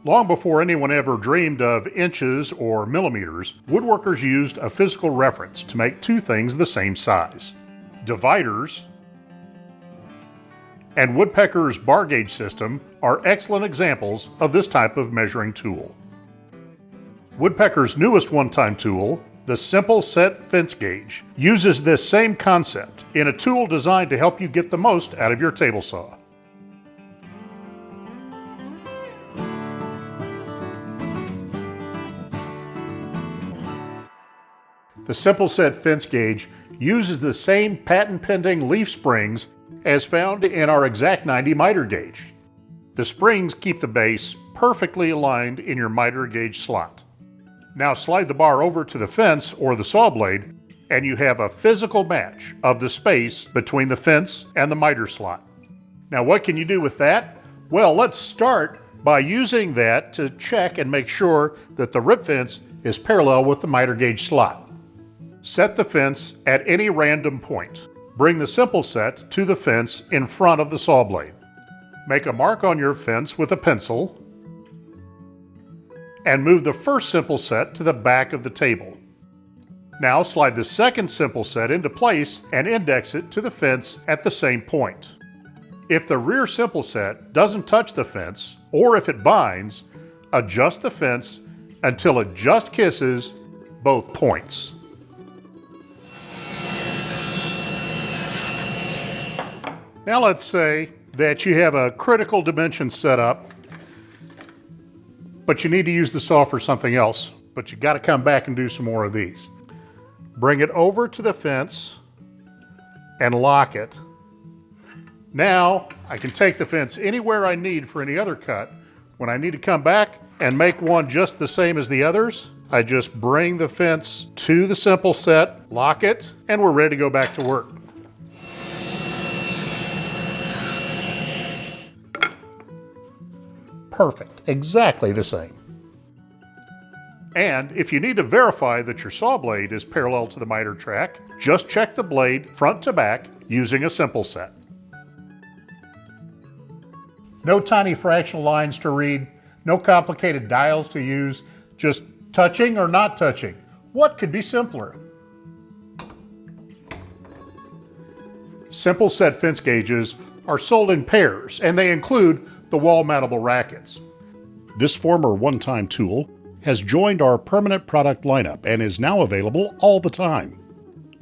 Long before anyone ever dreamed of inches or millimeters, woodworkers used a physical reference to make two things the same size. Dividers and Woodpecker's bar gauge system are excellent examples of this type of measuring tool. Woodpecker's newest one-time tool, the Simple Set Fence Gauge, uses this same concept in a tool designed to help you get the most out of your table saw. The Simple Set Fence Gauge uses the same patent-pending leaf springs as found in our Exact 90 miter gauge. The springs keep the base perfectly aligned in your miter gauge slot. Now slide the bar over to the fence or the saw blade, and you have a physical match of the space between the fence and the miter slot. Now what can you do with that? Well, let's start by using that to check and make sure that the rip fence is parallel with the miter gauge slot. Set the fence at any random point. Bring the simple set to the fence in front of the saw blade. Make a mark on your fence with a pencil and move the first simple set to the back of the table. Now slide the second simple set into place and index it to the fence at the same point. If the rear simple set doesn't touch the fence, or if it binds, adjust the fence until it just kisses both points. Now let's say that you have a critical dimension set up, but you need to use the saw for something else, but you got to come back and do some more of these. Bring it over to the fence and lock it. Now I can take the fence anywhere I need for any other cut. When I need to come back and make one just the same as the others, I just bring the fence to the simple set, lock it, and we're ready to go back to work. Perfect, exactly the same. And if you need to verify that your saw blade is parallel to the miter track, just check the blade front to back using a simple set. No tiny fractional lines to read, no complicated dials to use, just touching or not touching. What could be simpler? Simple set fence gauges are sold in pairs, and they include the wall-mountable rackets. This former one-time tool has joined our permanent product lineup and is now available all the time.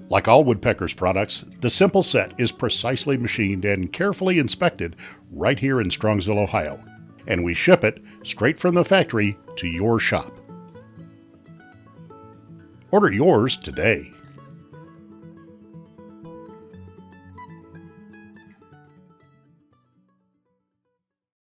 Like all Woodpeckers products, the Simple Set is precisely machined and carefully inspected right here in Strongsville, Ohio, and we ship it straight from the factory to your shop. Order yours today.